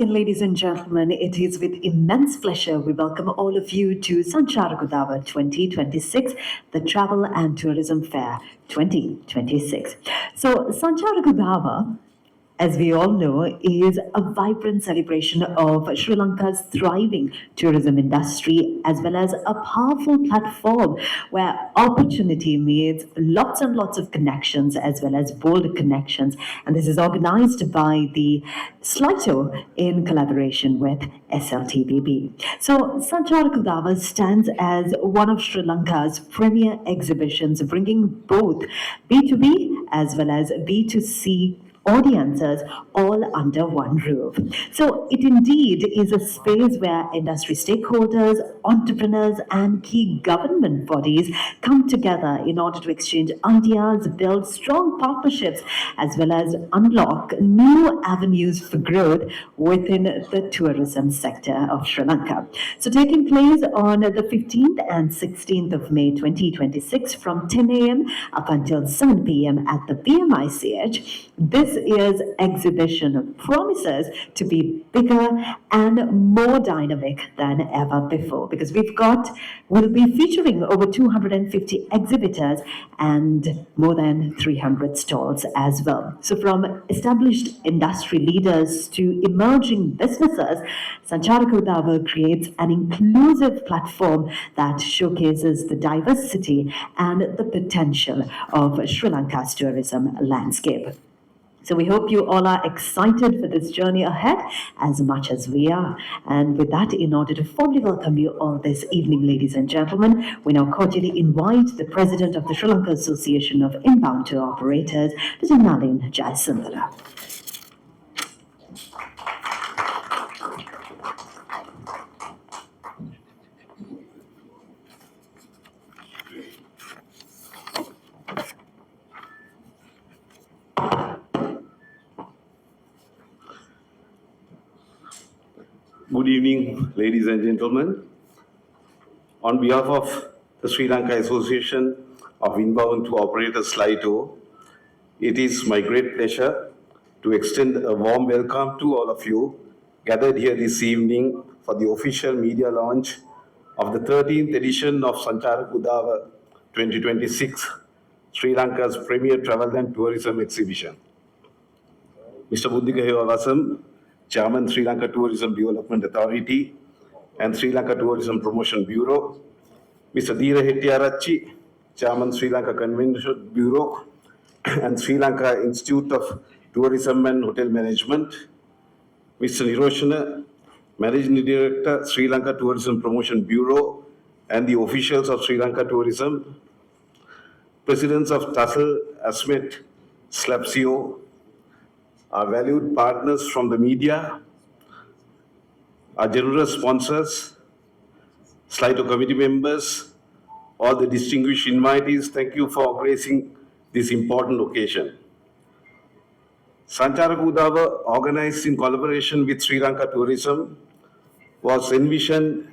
Ladies and gentlemen, it is with immense pleasure we welcome all of you to Sancharaka Udawa 2026, the Travel and Tourism Fair 2026. So, Sancharaka Udawa, as we all know, is a vibrant celebration of Sri Lanka's thriving tourism industry, as well as a powerful platform where opportunity meets lots and lots of connections, as well as bold connections. And this is organized by the SLITO in collaboration with SLTBB. So, Sancharaka Udawa stands as one of Sri Lanka's premier exhibitions, bringing both B2B as well as B2C audiences all under one roof. So it indeed is a space where industry stakeholders, entrepreneurs, and key government bodies come together in order to exchange ideas, build strong partnerships, as well as unlock new avenues for growth within the tourism sector of Sri Lanka. So taking place on the 15th and 16th of May 2026 from 10 a.m. up until 7 p.m. at the PMICH, this year's exhibition promises to be bigger and more dynamic than ever before because we'll be featuring over 250 exhibitors and more than 300 stalls as well. So from established industry leaders to emerging businesses, Sancharaka Udawa creates an inclusive platform that showcases the diversity and the potential of Sri Lanka's tourism landscape. So we hope you all are excited for this journey ahead as much as we are. And with that, in order to formally welcome you all this evening, ladies and gentlemen, we now cordially invite the President of the Sri Lanka Association of Inbound Tour Operators, Mr. Nalin Jayasundara. Good evening, ladies and gentlemen. On behalf of the Sri Lanka Association of Inbound Tour Operators, SLITO, it is my great pleasure to extend a warm welcome to all of you gathered here this evening for the official media launch of the 13th edition of Sancharaka Udawa 2026, Sri Lanka's premier travel and tourism exhibition. Mr. Buddhika Hewawasam, Chairman, Sri Lanka Tourism Development Authority and Sri Lanka Tourism Promotion Bureau, Mr. Dheera Hettiarachchi, Chairman, Sri Lanka Convention Bureau and Sri Lanka Institute of Tourism and Hotel Management, Mr. Niroshana, Managing Director, Sri Lanka Tourism Promotion Bureau and the officials of Sri Lanka Tourism, Presidents of TASL, ASMET, SLAPSIO, our valued partners from the media, our generous sponsors, SLITO committee members, all the distinguished invitees, thank you for gracing this important occasion. Sancharaka Udawa, organized in collaboration with Sri Lanka Tourism, was envisioned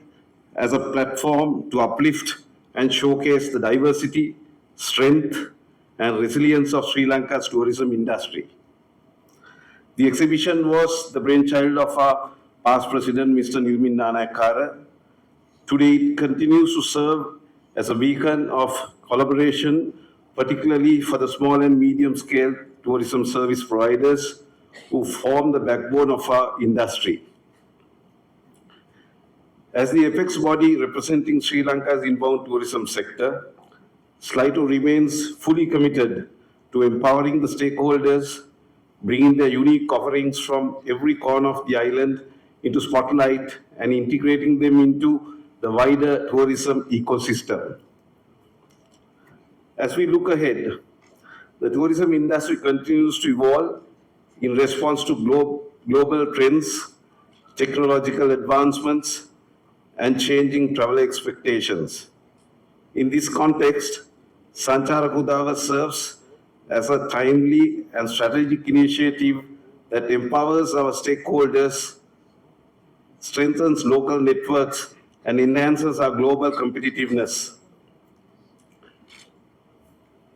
as a platform to uplift and showcase the diversity, strength, and resilience of Sri Lanka's tourism industry. The exhibition was the brainchild of our past president, Mr. Nilmin Nanayakara. Today, it continues to serve as a beacon of collaboration, particularly for the small and medium-scale tourism service providers who form the backbone of our industry. As the apex body representing Sri Lanka's inbound tourism sector, SLITO remains fully committed to empowering the stakeholders, bringing their unique offerings from every corner of the island into spotlight and integrating them into the wider tourism ecosystem. As we look ahead, the tourism industry continues to evolve in response to global trends, technological advancements, and changing travel expectations. In this context, Sancharaka Udawa serves as a timely and strategic initiative that empowers our stakeholders, strengthens local networks, and enhances our global competitiveness.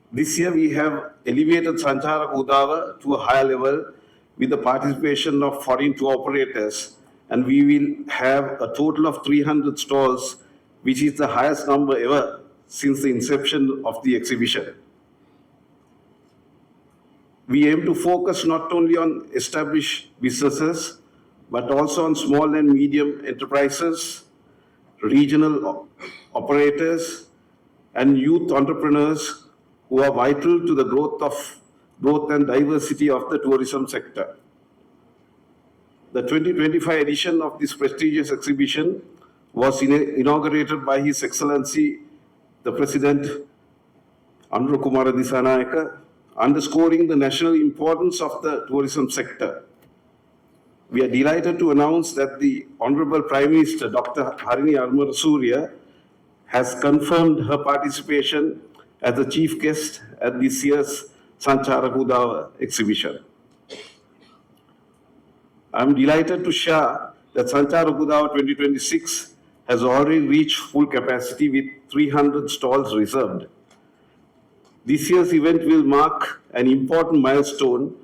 This year, we have elevated Sancharaka Udawa to a higher level with the participation of foreign tour operators, and we will have a total of 300 stalls, which is the highest number ever since the inception of the exhibition. We aim to focus not only on established businesses, but also on small and medium enterprises, regional operators, and youth entrepreneurs who are vital to the growth and diversity of the tourism sector. The 2025 edition of this prestigious exhibition was inaugurated by His Excellency the President, Anura Kumara Dissanayake, underscoring the national importance of the tourism sector. We are delighted to announce that the Honorable Prime Minister, Dr. Harini Amarasuriya, has confirmed her participation as the chief guest at this year's Sancharaka Udawa exhibition. I'm delighted to share that Sancharaka Udawa 2026 has already reached full capacity with 300 stalls reserved. This year's event will mark an important milestone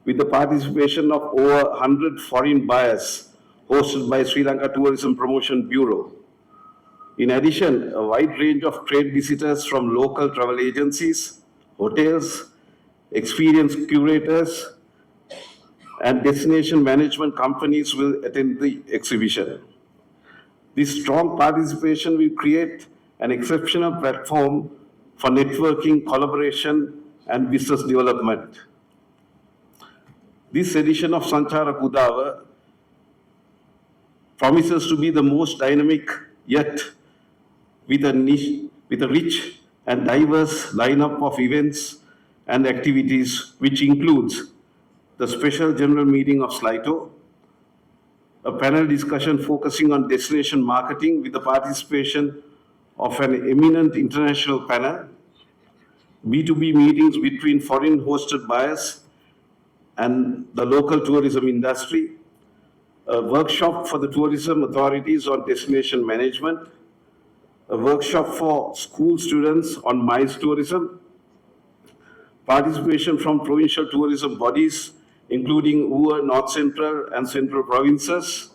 with the participation of over 100 foreign buyers hosted by Sri Lanka Tourism Promotion Bureau. In addition, a wide range of trade visitors from local travel agencies, hotels, experienced curators, and destination management companies will attend the exhibition. This strong participation will create an exceptional platform for networking, collaboration, and business development. This edition of Sancharaka Udawa promises to be the most dynamic yet with a rich and diverse lineup of events and activities, which includes the special general meeting of SLITO, a panel discussion focusing on destination marketing with the participation of an eminent international panel, B2B meetings between foreign hosted buyers and the local tourism industry, a workshop for the tourism authorities on destination management, a workshop for school students on MICE tourism, participation from provincial tourism bodies, including UA, North Central and Central provinces,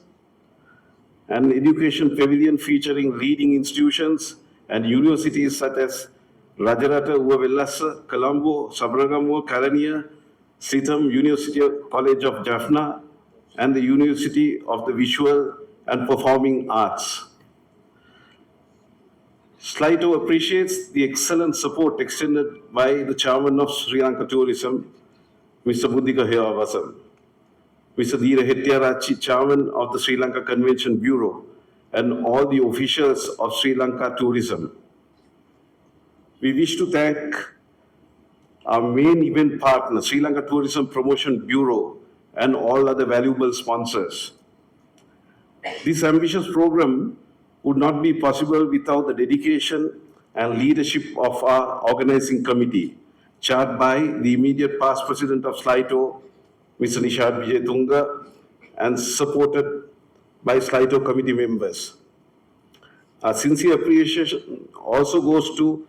an education pavilion featuring leading institutions and universities such as Rajarata, UA Vellassa, Colombo, Sabragamo, Kalania, Sitam, University College of Jaffna, and the University of the Visual and Performing Arts. SLITO appreciates the excellent support extended by the Chairman of Sri Lanka Tourism, Mr. Buddhika Hewavasan, Mr. Dheera Hettiarachchi, Chairman of the Sri Lanka Convention Bureau, and all the officials of Sri Lanka Tourism. We wish to thank our main event partner, Sri Lanka Tourism Promotion Bureau, and all other valuable sponsors. This ambitious program would not be possible without the dedication and leadership of our organizing committee, chaired by the immediate past president of SLITO, Mr. Nishad Vijayatunga, and supported by SLITO committee members. Our sincere appreciation also goes to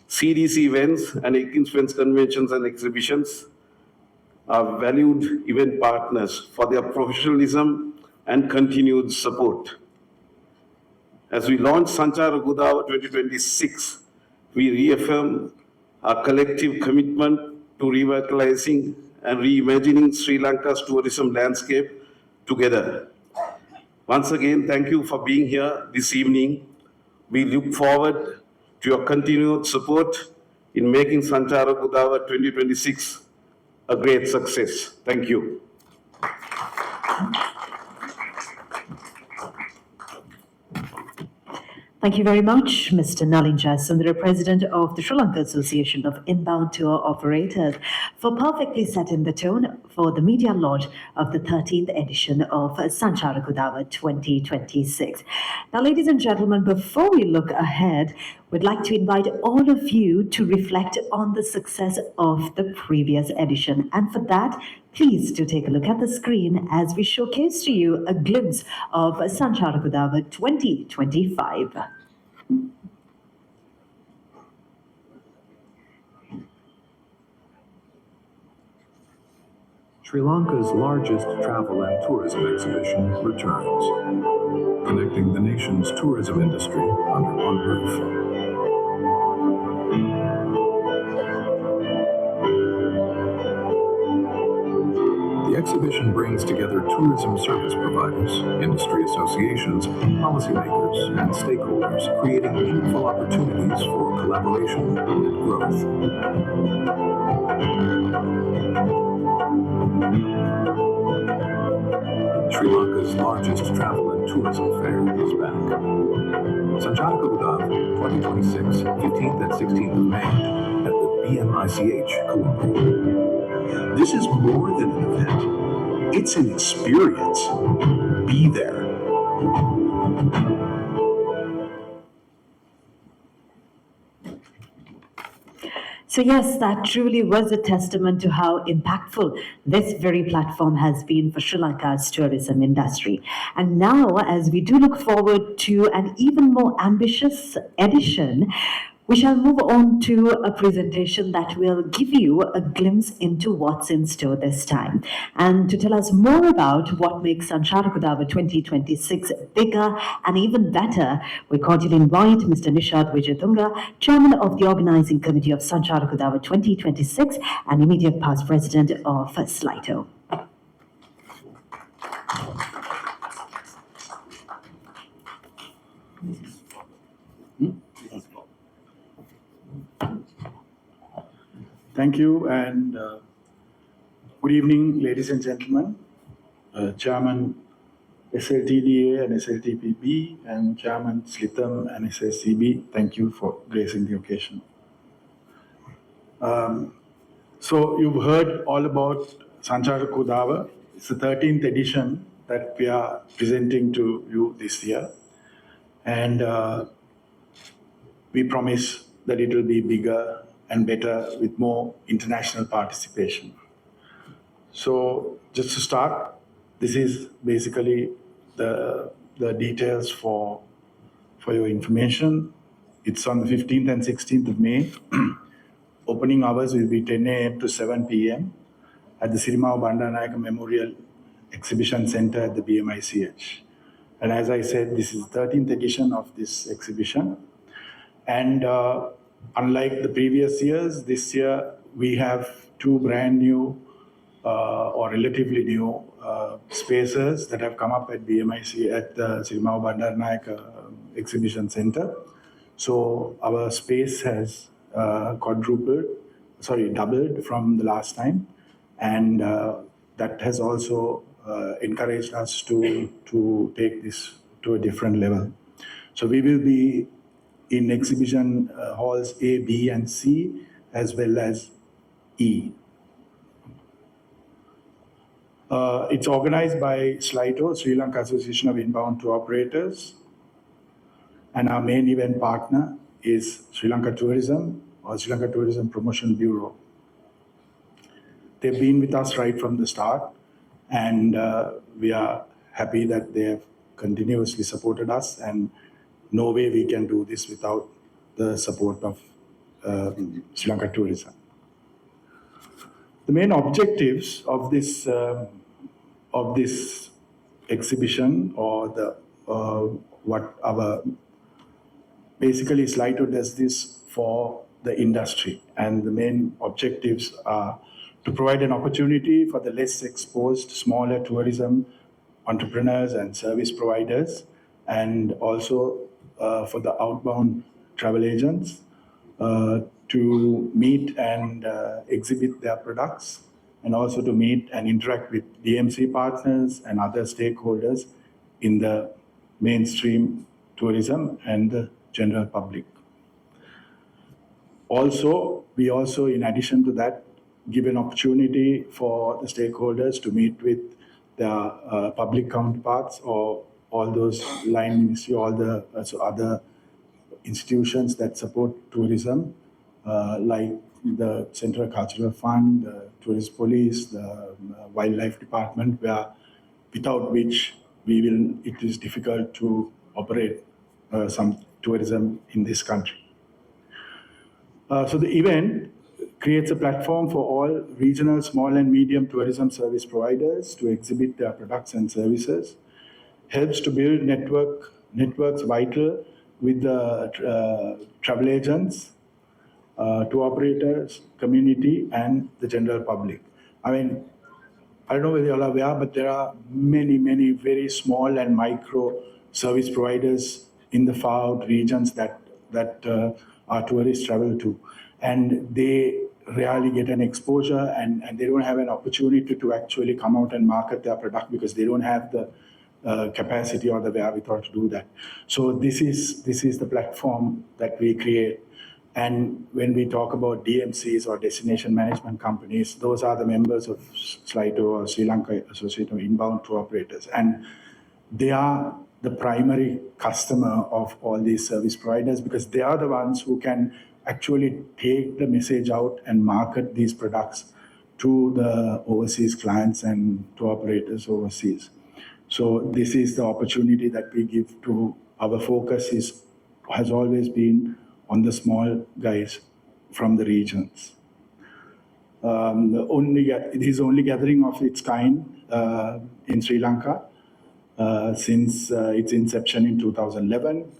CDC events and Ekins conventions and exhibitions, our valued event partners, for their professionalism and continued support. As we launch Sancharaka Udawa 2026, we reaffirm our collective commitment to revitalizing and reimagining Sri Lanka's tourism landscape together. Once again, thank you for being here this evening. We look forward to your continued support in making Sancharaka Udawa 2026 a great success. Thank you. Thank you very much, Mr. Nalin Jayasundara, President of the Sri Lanka Association of Inbound Tour Operators, for perfectly setting the tone for the media launch of the 13th edition of Sancharaka Udawa 2026. Now, ladies and gentlemen, before we look ahead, we'd like to invite all of you to reflect on the success of the previous edition. And for that, please do take a look at the screen as we showcase to you a glimpse of Sancharaka Udawa 2025. Sri Lanka's largest travel and tourism exhibition returns, connecting the nation's tourism industry under one roof. The exhibition brings together tourism service providers, industry associations, policymakers, and stakeholders, creating meaningful opportunities for collaboration and growth. Sri Lanka's largest travel and tourism fair is back. Sancharaka Udawa 2026, 15th and 16th of May at the BMICH Colombo. This is more than an event. It's an experience. Be there. So yes, that truly was a testament to how impactful this very platform has been for Sri Lanka's tourism industry. And now, as we do look forward to an even more ambitious edition, we shall move on to a presentation that will give you a glimpse into what's in store this time. And to tell us more about what makes Sancharaka Udawa 2026 bigger and even better, we cordially invite Mr. Nishad Wijayatunga, Chairman of the Organizing Committee of Sancharaka Udawa 2026 and immediate past President of SLITO. Thank you, and good evening, ladies and gentlemen. Chairman SLTDA and SLTPB and Chairman SLITM and SSCB, thank you for gracing the occasion. So you've heard all about Sancharaka Udawa. It's the 13th edition that we are presenting to you this year. And we promise that it will be bigger and better with more international participation. So just to start, this is basically the details for your information. It's on the 15th and 16th of May. Opening hours will be 10 a.m. to 7 p.m. at the Sirimao Bandanayake Memorial Exhibition Center at the BMICH. And as I said, this is the 13th edition of this exhibition. And unlike the previous years, this year we have two brand new or relatively new spaces that have come up at BMIC at the Sirimao Bandanayake Exhibition Center. So our space has doubled from the last time, and that has also encouraged us to take this to a different level. So we will be in exhibition halls A, B, and C, as well as E. It's organized by SLITO, Sri Lanka Association of Inbound Tour Operators, and our main event partner is Sri Lanka Tourism or Sri Lanka Tourism Promotion Bureau. They've been with us right from the start, and we are happy that they have continuously supported us, and no way we can do this without the support of Sri Lanka Tourism. The main objectives of this exhibition, or basically SLITO does this for the industry, and the main objectives are to provide an opportunity for the less exposed, smaller tourism entrepreneurs and service providers, and also for the outbound travel agents to meet and exhibit their products, and also to meet and interact with DMC partners and other stakeholders in the mainstream tourism and the general public. We also, in addition to that, give an opportunity for the stakeholders to meet with their public counterparts or all those line ministry, all the other institutions that support tourism, like the Central Cultural Fund, the Tourist Police, the Wildlife Department, without which it is difficult to operate some tourism in this country. So the event creates a platform for all regional small and medium tourism service providers to exhibit their products and services, helps to build networks vital with the travel agents, to operators, community, and the general public. I mean, I don't know whether you're aware, but there are many, many very small and micro service providers in the far out regions that our tourists travel to, and they rarely get an exposure, and they don't have an opportunity to actually come out and market their product because they don't have the capacity or the wherewithal to do that. So this is the platform that we create. And when we talk about DMCs or destination management companies, those are the members of SLITO or Sri Lanka Association of Inbound Tour Operators. And they are the primary customer of all these service providers because they are the ones who can actually take the message out and market these products to the overseas clients and tour operators overseas. So this is the opportunity that we give to our focus has always been on the small guys from the regions. It is only gathering of its kind in Sri Lanka since its inception in 2011.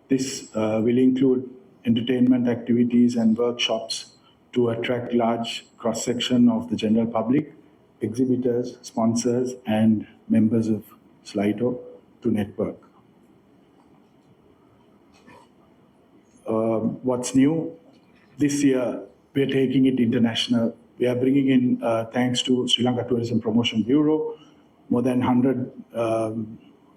This will include entertainment activities and workshops to attract large cross-section of the general public, exhibitors, sponsors, and members of SLITO to network. What's new? This year, we're taking it international. We are bringing in, thanks to Sri Lanka Tourism Promotion Bureau, more than 100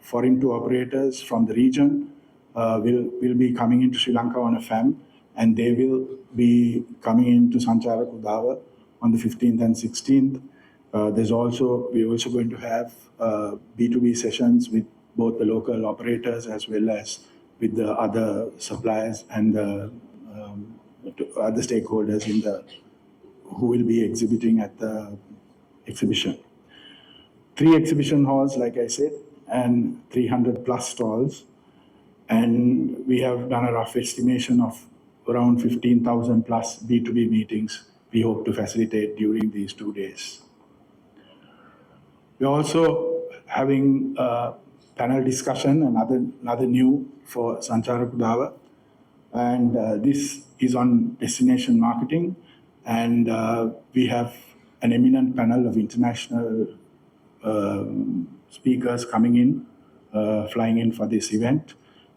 foreign tour operators from the region will be coming into Sri Lanka on a FAM, and they will be coming into Sancharaka Udawa on the 15th and 16th. We're also going to have B2B sessions with both the local operators as well as with the other suppliers and the other stakeholders who will be exhibiting at the exhibition. 3 exhibition halls, like I said, and 300 plus stalls. And we have done a rough estimation of around 15,000 plus B2B meetings we hope to facilitate during these 2 days. We're also having a panel discussion, another new for Sancharaka Udawa. And this is on destination marketing. And we have an eminent panel of international speakers coming in, flying in for this event.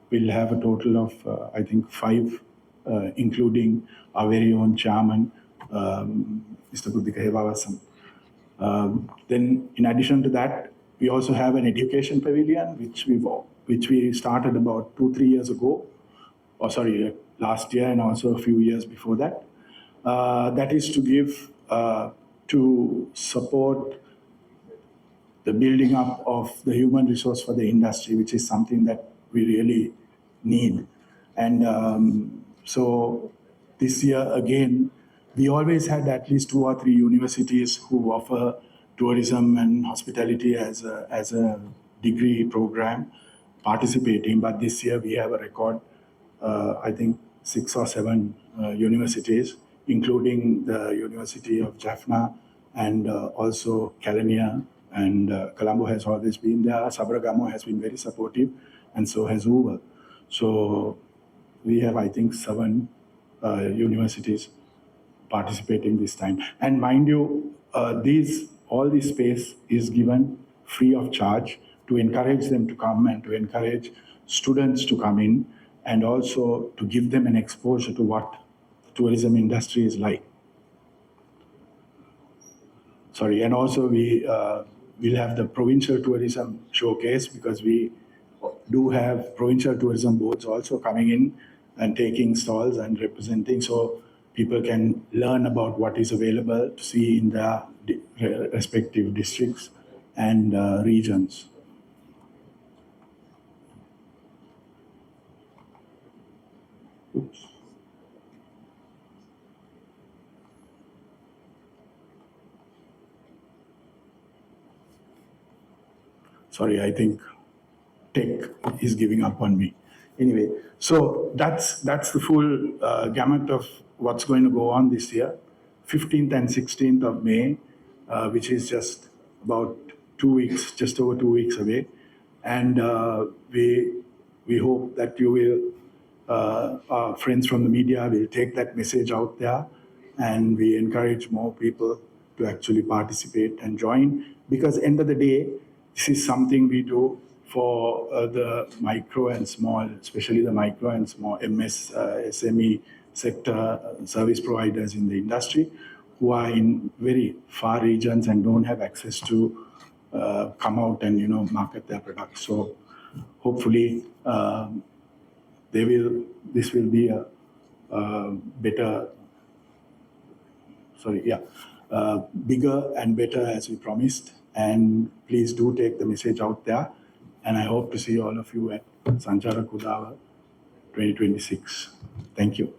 We'll have a total of, I think, 5, including our very own chairman, Mr. Buddhika Hevawasam. Then, in addition to that, we also have an education pavilion, which we started about 2-3 years ago, last year and also a few years before that. That is to give, to support the building up of the human resource for the industry, which is something that we really need. And so this year, again, we always had at least 2 or 3 universities who offer tourism and hospitality as a degree program participating. But this year we have a record, I think 6 or 7 universities, including the University of Jaffna and also Kelaniya, and Colombo has always been there. Sabaragamo has been very supportive, and so has Uva. So we have, I think, 7 universities participating this time. And mind you, all this space is given free of charge to encourage them to come and to encourage students to come in, and also to give them an exposure to what the tourism industry is like. And also we'll have the provincial tourism showcase, because we do have provincial tourism boards also coming in and taking stalls and representing, so people can learn about what is available to see in their respective districts and regions. Oops. Sorry, I think tech is giving up on me. Anyway, so that's the full gamut of what's going to go on this year. 15th and 16th of May, which is just about 2 weeks, just over 2 weeks away. And we hope that you will, our friends from the media will take that message out there, and we encourage more people to actually participate and join, because end of the day, this is something we do for the micro and small, especially the micro and small SME sector service providers in the industry who are in very far regions and don't have access to come out and market their products. So hopefully this will be a better, bigger and better as we promised. And please do take the message out there. And I hope to see all of you at Sancharaka Udawa 2026. Thank you.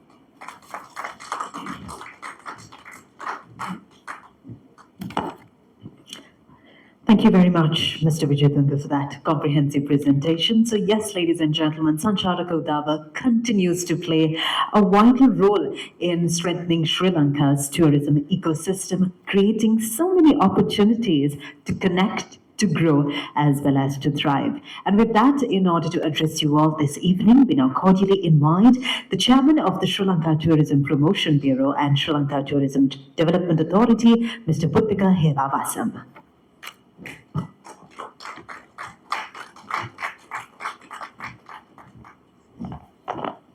Thank you very much, Mr. Vijayatunga, for that comprehensive presentation. So yes, ladies and gentlemen, Sancharaka Udawa continues to play a vital role in strengthening Sri Lanka's tourism ecosystem, creating so many opportunities to connect, to grow, as well as to thrive. And with that, in order to address you all this evening, we now cordially invite the chairman of the Sri Lanka Tourism Promotion Bureau and Sri Lanka Tourism Development Authority, Mr. Puthika Helavasam.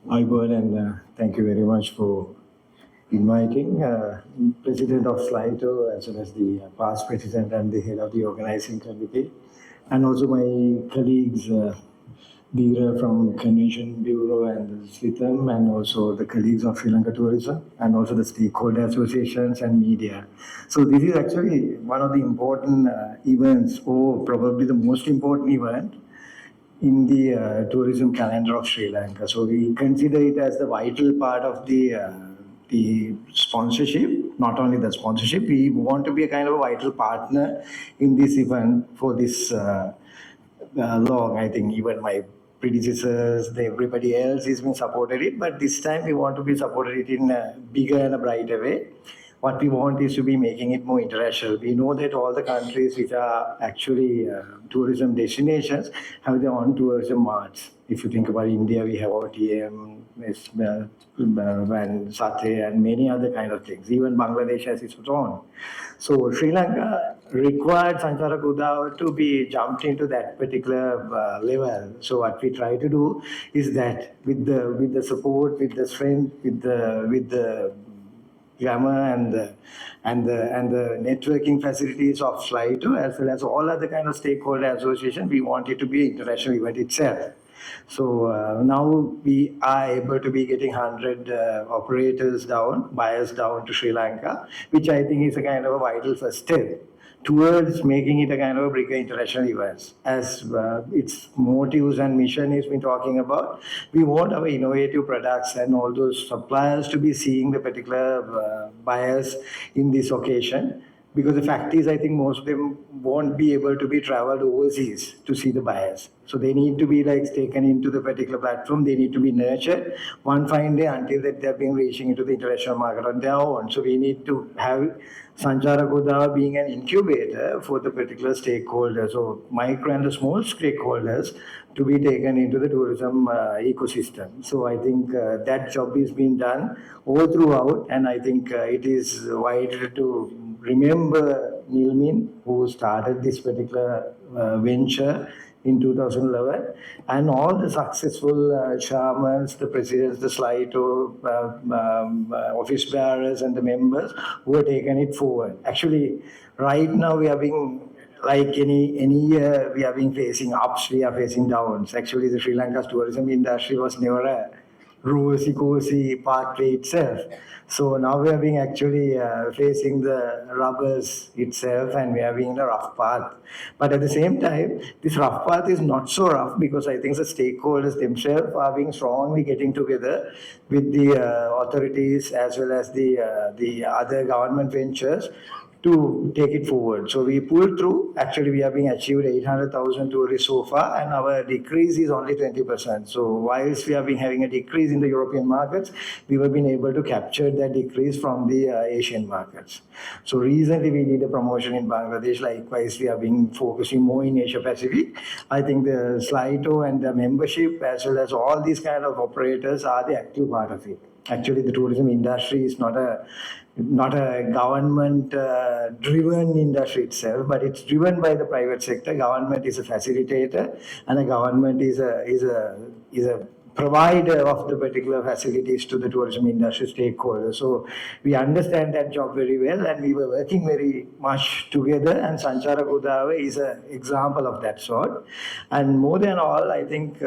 Hi, Board, and thank you very much for inviting President of SLITO, as well as the past president and the head of the organizing committee, and also my colleagues, Veera from Convention Bureau and Switham, and also the colleagues of Sri Lanka Tourism, and also the stakeholder associations and media. So this is actually one of the important events, or probably the most important event in the tourism calendar of Sri Lanka. So we consider it as the vital part of the sponsorship. Not only the sponsorship, we want to be a kind of a vital partner in this event for this long. I think even my predecessors, everybody else has been supported it, but this time we want to be supported it in a bigger and a brighter way. What we want is to be making it more international. We know that all the countries which are actually tourism destinations have their own tourism marts. If you think about India, we have OTM, and Satay, and many other kind of things. Even Bangladesh has its own. So Sri Lanka required Sancharaka Udawa to be jumped into that particular level. So what we try to do is that with the support, with the strength, with the glamour and the networking facilities of SLITO, as well as all other kind of stakeholder association, we want it to be an international event itself. So now we are able to be getting 100 operators down, buyers down to Sri Lanka, which I think is a kind of a vital first step towards making it a kind of a bigger international event. As its motives and mission has been talking about, we want our innovative products and all those suppliers to be seeing the particular buyers in this occasion. Because the fact is, I think most of them won't be able to be traveled overseas to see the buyers. So they need to be taken into the particular platform. They need to be nurtured one fine day until that they're being reaching into the international market on their own. So we need to have Sancharaka Udawa being an incubator for the particular stakeholders, or micro and the small stakeholders, to be taken into the tourism ecosystem. So I think that job is being done all throughout, and I think it is vital to remember Nilmin, who started this particular venture in 2011, and all the successful chairmans, the presidents, the SLITO, office bearers, and the members who have taken it forward. Actually, right now we are being, like any year, we are being facing ups, we are facing downs. Actually, the Sri Lanka's tourism industry was never a rosy, cozy pathway itself. So now we are being actually facing the rubbers itself, and we are being in a rough path. But at the same time, this rough path is not so rough, because I think the stakeholders themselves are being strongly getting together with the authorities as well as the other government ventures to take it forward. So we pulled through. Actually, we have been achieved 800,000 tourists so far, and our decrease is only 20%. So whilst we have been having a decrease in the European markets, we have been able to capture that decrease from the Asian markets. So recently we did a promotion in Bangladesh. Likewise, we have been focusing more in Asia Pacific. I think the Slido and the membership, as well as all these kind of operators, are the active part of it. Actually, the tourism industry is not a government driven industry itself, but it's driven by the private sector. Government is a facilitator, and the government is a provider of the particular facilities to the tourism industry stakeholders. So we understand that job very well, and we were working very much together, and Sancharaka Udawa is an example of that sort. And more than all, I think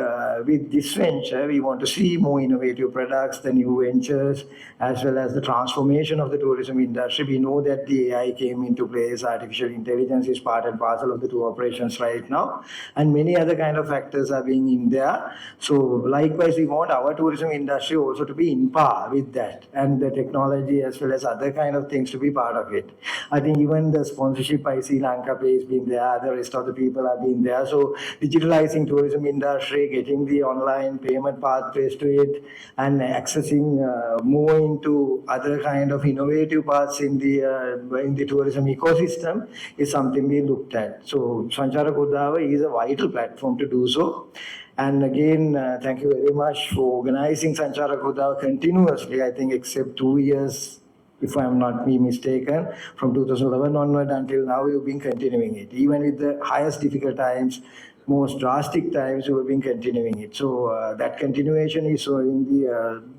with this venture, we want to see more innovative products, the new ventures, as well as the transformation of the tourism industry. We know that the AI came into place, artificial intelligence is part and parcel of the tour operations right now, and many other kind of factors are being in there. So likewise, we want our tourism industry also to be in par with that, and the technology as well as other kind of things to be part of it. I think even the sponsorship by Sri Lanka has been there, the rest of the people have been there. So digitalizing tourism industry, getting the online payment pathways to it, and accessing more into other kind of innovative parts in the tourism ecosystem is something we looked at. So Sancharaka Udawa is a vital platform to do so. And again, thank you very much for organizing Sancharaka Udawa continuously. I think except 2 years, if I am not mistaken, from 2011 onward until now, you've been continuing it. Even with the highest difficult times, most drastic times, you have been continuing it. So that continuation is showing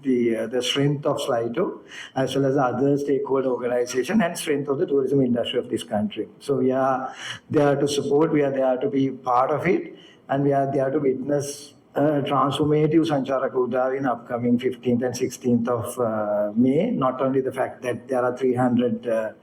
the strength of Slido, as well as other stakeholder organization, and strength of the tourism industry of this country. So we are there to support, we are there to be part of it, and we are there to witness transformative Sancharaka Udawa in upcoming 15th and 16th of May. Not only the fact that there are 300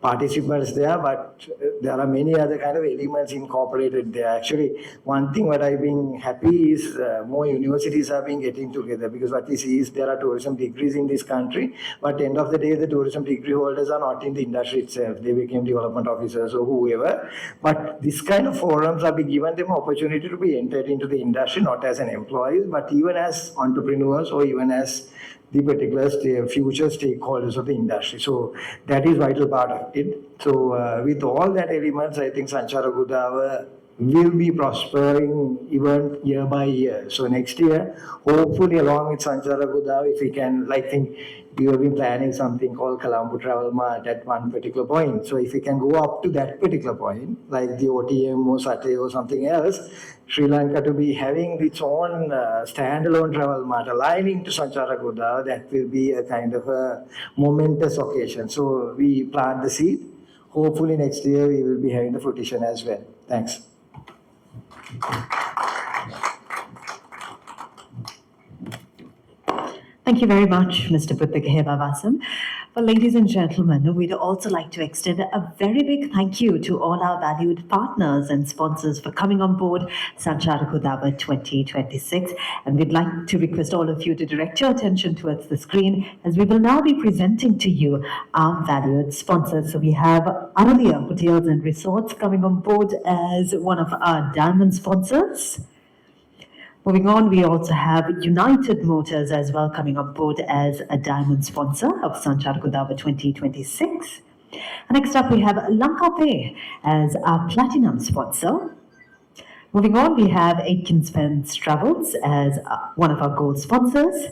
participants there, but there are many other kind of elements incorporated there. Actually, one thing what I've been happy is more universities have been getting together, because what we see is there are tourism degrees in this country, but at the end of the day, the tourism degree holders are not in the industry itself. They became development officers or whoever. But this kind of forums have been given them opportunity to be entered into the industry, not as an employee, but even as entrepreneurs or even as the particular future stakeholders of the industry. So that is vital part of it. So with all that elements, I think Sancharaka Udawa will be prospering even year by year. So next year, hopefully along with Sancharaka Udawa, if we can, like think we have been planning something called Colombo Travel Mart at one particular point. So if we can go up to that particular point, like the OTM or SATE or something else, Sri Lanka to be having its own standalone travel mart aligning to Sancharaka Udawa, that will be a kind of a momentous occasion. So we plant the seed. Hopefully next year we will be having the fruition as well. Thanks. Thank you very much, Mr. Buddhageheva Vasan. Well, ladies and gentlemen, we'd also like to extend a very big thank you to all our valued partners and sponsors for coming on board Sancharaka Udawa 2026. And we'd like to request all of you to direct your attention towards the screen, as we will now be presenting to you our valued sponsors. So we have Aralia Hotels and Resorts coming on board as one of our diamond sponsors. Moving on, we also have United Motors as well coming on board as a diamond sponsor of Sancharaka Udawa 2026. And next up, we have Lanka Pay as our platinum sponsor. Moving on, we have Aitken Spence Travels as one of our gold sponsors,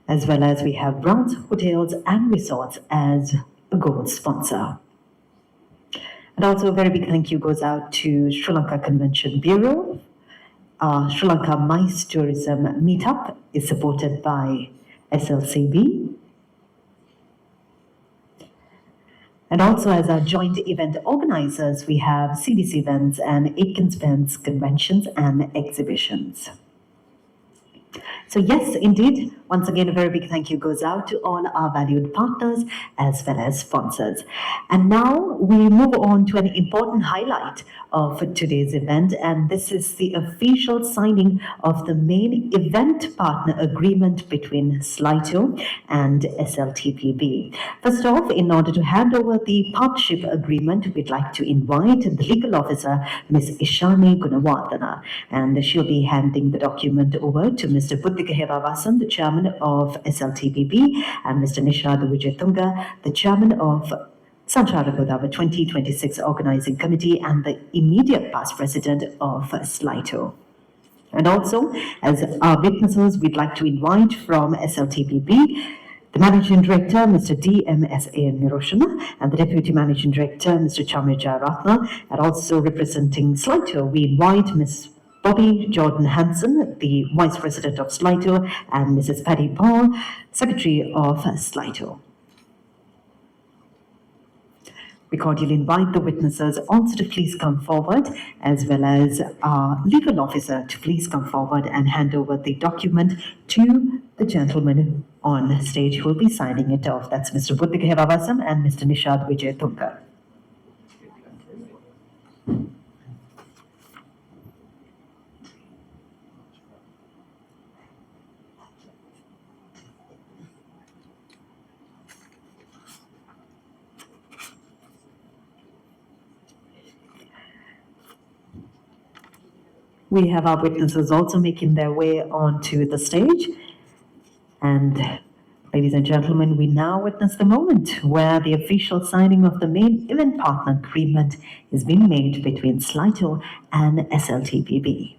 as well as we have Browns Hotels and Resorts as a gold sponsor. And also a very big thank you goes out to Sri Lanka Convention Bureau. Sri Lanka MICE Tourism Meetup is supported by SLCB. And also as our joint event organizers, we have CDC Events and Aitken Spence Conventions and Exhibitions. So yes, indeed, Once again, a very big thank you goes out to all our valued partners as well as sponsors. And now we move on to an important highlight of today's event, and this is the official signing of the main event partner agreement between SLITO and SLTPB. First off, in order to hand over the partnership agreement, we'd like to invite the legal officer, Ms. Ishani Gunawardana, and she'll be handing the document over to Mr. Buddhika Hevavasan, the chairman of SLTPB, and Mr. Nishad Wijayatunga, the chairman of Sancharaka Udawa 2026 Organizing Committee and the immediate past president of SLITO. And also, as our witnesses, we'd like to invite from SLTPB, the Managing Director, Mr. D.M.S.A. Niroshana, and the Deputy Managing Director, Mr. Chamir Jayaratna, and also representing SLITO, we invite Ms. Bobby Jordan Hanson, the Vice President of SLITO, and Mrs. Patty Paul, Secretary of SLITO. We cordially invite the witnesses also to please come forward, as well as our legal officer to please come forward and hand over the document to the gentleman on stage who will be signing it off. That's Mr. Buddhika Hevavasan and Mr. Nishad Wijayatunga. We have our witnesses also making their way onto the stage. And ladies and gentlemen, we now witness the moment where the official signing of the main event partner agreement is being made between SLITO and SLTPB.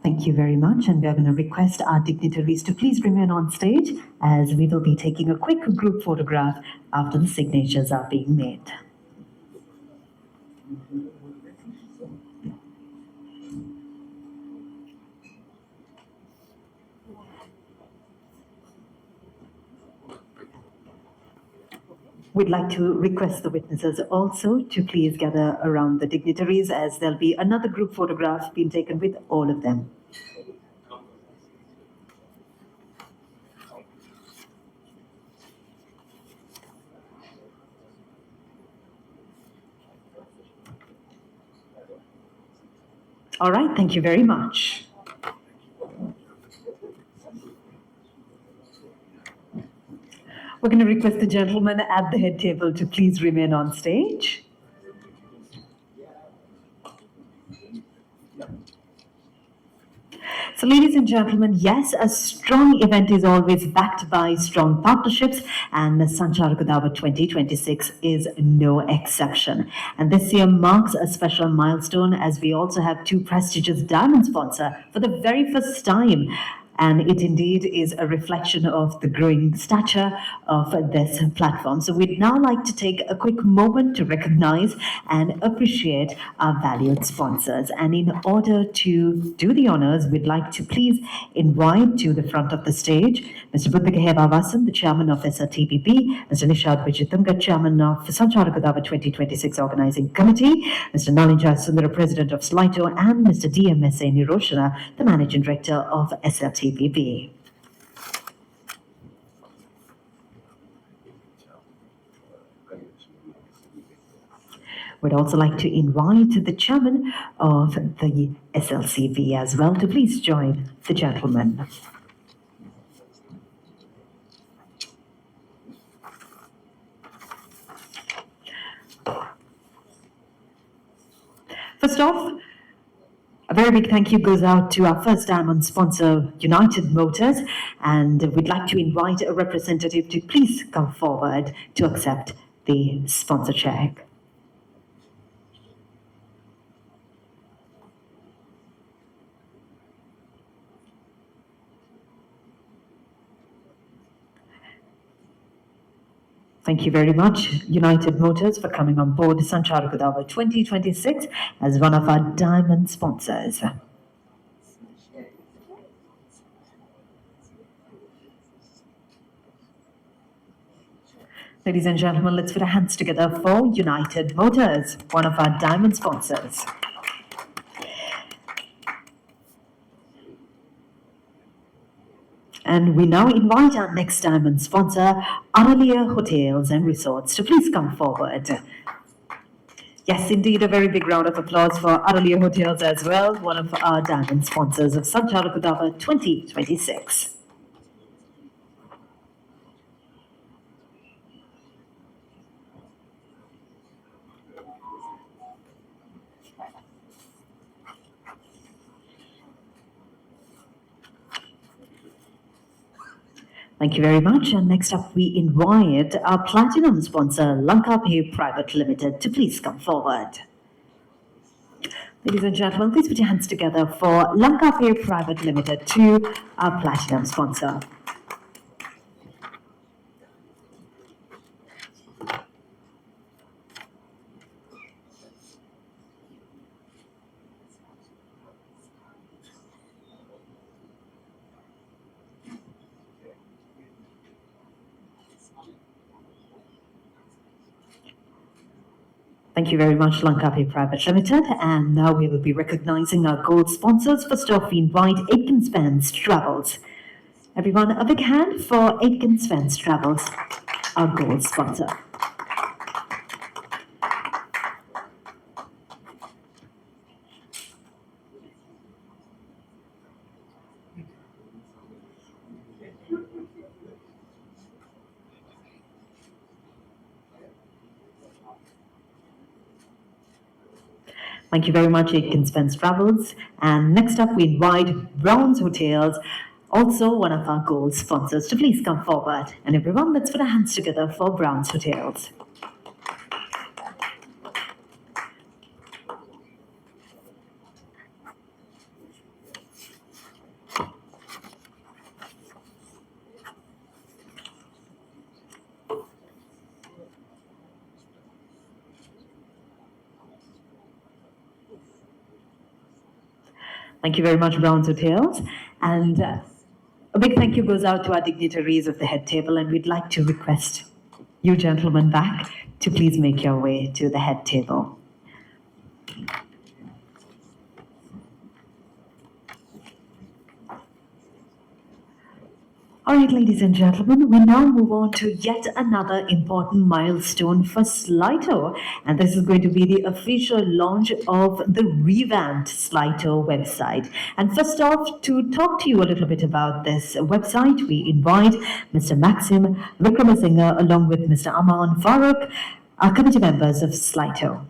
Thank you very much, and we are going to request our dignitaries to please remain on stage as we will be taking a quick group photograph after the signatures are being made. We'd like to request the witnesses also to please gather around the dignitaries, as there'll be another group photograph being taken with all of them. All right, thank you very much. We're going to request the gentleman at the head table to please remain on stage. So, ladies and gentlemen, yes, a strong event is always backed by strong partnerships, and Sancharaka Udawa 2026 is no exception. And this year marks a special milestone as we also have two prestigious diamond sponsors for the very first time. And it indeed is a reflection of the growing stature of this platform. So we'd now like to take a quick moment to recognize and appreciate our valued sponsors. And in order to do the honors, we'd like to please invite to the front of the stage Mr. Buddhika Hevavasan, the chairman of SLTPB, Mr. Nishad Wijayatunga, chairman of Sancharaka Udawa 2026 Organizing Committee, Mr. Nalin Jayasundara, president of SLITO, and Mr. D.M.S.A. Niroshana, the managing director of SLTPB. We'd also like to invite the chairman of the SLCV as well to please join the gentleman. First off, a very big thank you goes out to our first diamond sponsor, United Motors, and we'd like to invite a representative to please come forward to accept the sponsor check. Thank you very much, United Motors, for coming on board Sancharaka Udawa 2026 as one of our diamond sponsors. Ladies and gentlemen, let's put our hands together for United Motors, one of our diamond sponsors. And we now invite our next diamond sponsor, Aralia Hotels and Resorts, to please come forward. Yes, indeed, a very big round of applause for Aralia Hotels as well, one of our diamond sponsors of Sancharaka Udawa 2026. Thank you very much. And next up, we invite our platinum sponsor, Lanka Pay Private Limited, to please come forward. Ladies and gentlemen, please put your hands together for Lanka Pay Private Limited, to our platinum sponsor. Thank you very much, Lankapi Private Limited. And now we will be recognizing our gold sponsors. First off, we invite Aitken Spence Travels. Everyone, a big hand for Aitken Spence Travels, our gold sponsor. Thank you very much, Aitken Spence Travels. And next up, we invite Brown's Hotels, also one of our gold sponsors, to please come forward. And everyone, let's put our hands together for Brown's Hotels. Thank you very much, Brown's Hotels. And a big thank you goes out to our dignitaries of the head table, and we'd like to request you gentlemen back to please make your way to the head table. All right, ladies and gentlemen, we now move on to yet another important milestone for Slido, and this is going to be the official launch of the revamped Slido website. And first off, to talk to you a little bit about this website, we invite Mr. Maxim Vikramasinghe along with Mr. Aman Farooq, our committee members of Slido.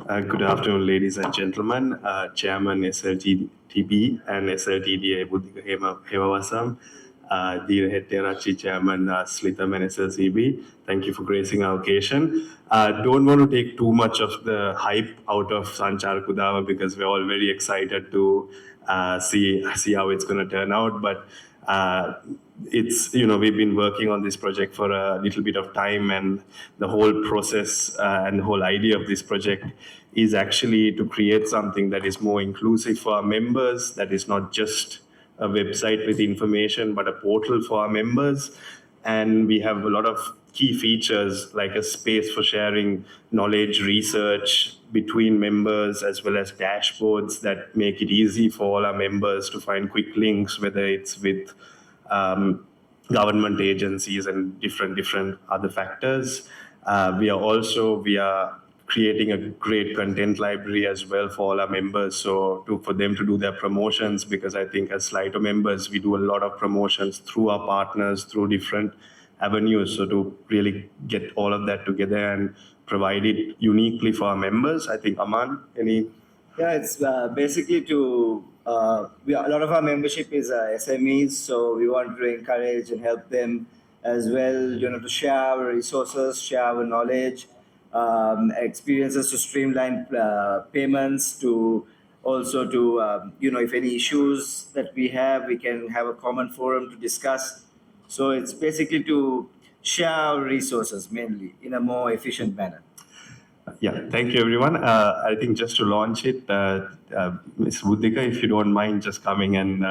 Good afternoon, ladies and gentlemen. Chairman SLTTP and SLTDA Buddhika Hemawasam, Dear Head Terachi Chairman Slitham and SLCB, thank you for gracing our occasion. Don't want to take too much of the hype out of Sancharaka Udawa because we're all very excited to see how it's going to turn out. But it's, we've been working on this project for a little bit of time, and the whole process and the whole idea of this project is actually to create something that is more inclusive for our members, that is not just a website with information, but a portal for our members. And we have a lot of key features like a space for sharing knowledge, research between members, as well as dashboards that make it easy for all our members to find quick links, whether it's with government agencies and different other factors. We are creating a great content library as well for all our members, for them to do their promotions, because I think as Slido members, we do a lot of promotions through our partners, through different avenues. So to really get all of that together and provide it uniquely for our members, I think, Aman, any? Yeah, it's basically a lot of our membership is SMEs, so we want to encourage and help them as well, to share our resources, share our knowledge, experiences to streamline payments, to also to, if any issues that we have, we can have a common forum to discuss. So it's basically to share our resources mainly in a more efficient manner. Yeah, thank you, everyone. I think just to launch it, Ms. Buddhika, if you don't mind just coming and...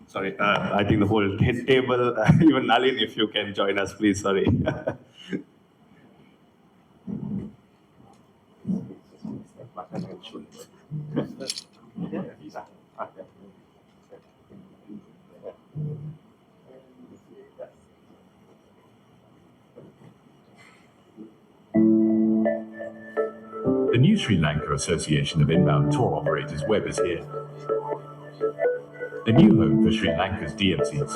Sorry, I think the whole head table, even Nalin, if you can join us, please, sorry. The new Sri Lanka Association of Inbound Tour Operators web is here. A new home for Sri Lanka's DMCs.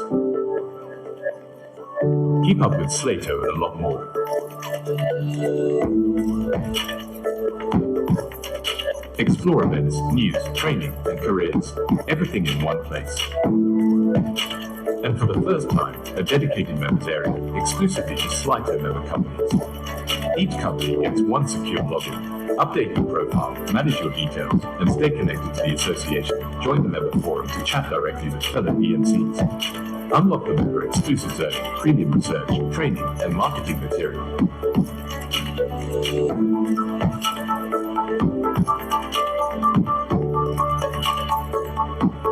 Keep up with Slato and a lot more. Explore events, news, training, and careers. Everything in one place. And for the first time, a dedicated members area exclusively to Slato member companies. Each company gets one secure login. Update your profile, manage your details, and stay connected to the association. Join the member forum to chat directly with fellow DMCs. Unlock the member exclusive zone, premium research, training, and marketing material.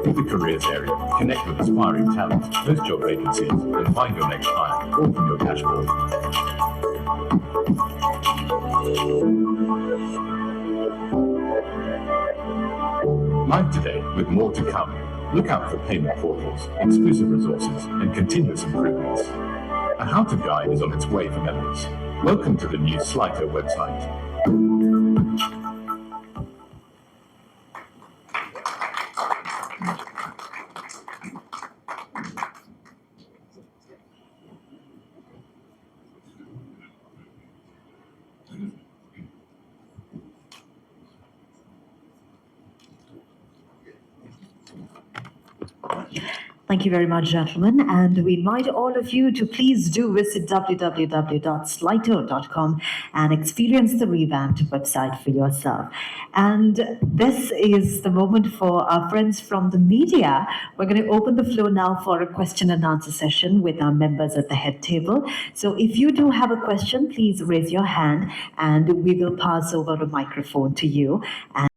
In the careers area, connect with aspiring talent, post job vacancies, and find your next hire, all from your dashboard. Live today, with more to come. Look out for payment portals, exclusive resources, and continuous improvements. A how-to guide is on its way for members. Welcome to the new Slaito website. Thank you very much, gentlemen. And we invite all of you to please do visit www.slito.com and experience the revamped website for yourself. And this is the moment for our friends from the media. We're going to open the floor now for a question and answer session with our members at the head table. So if you do have a question, please raise your hand and we will pass over a microphone to you. And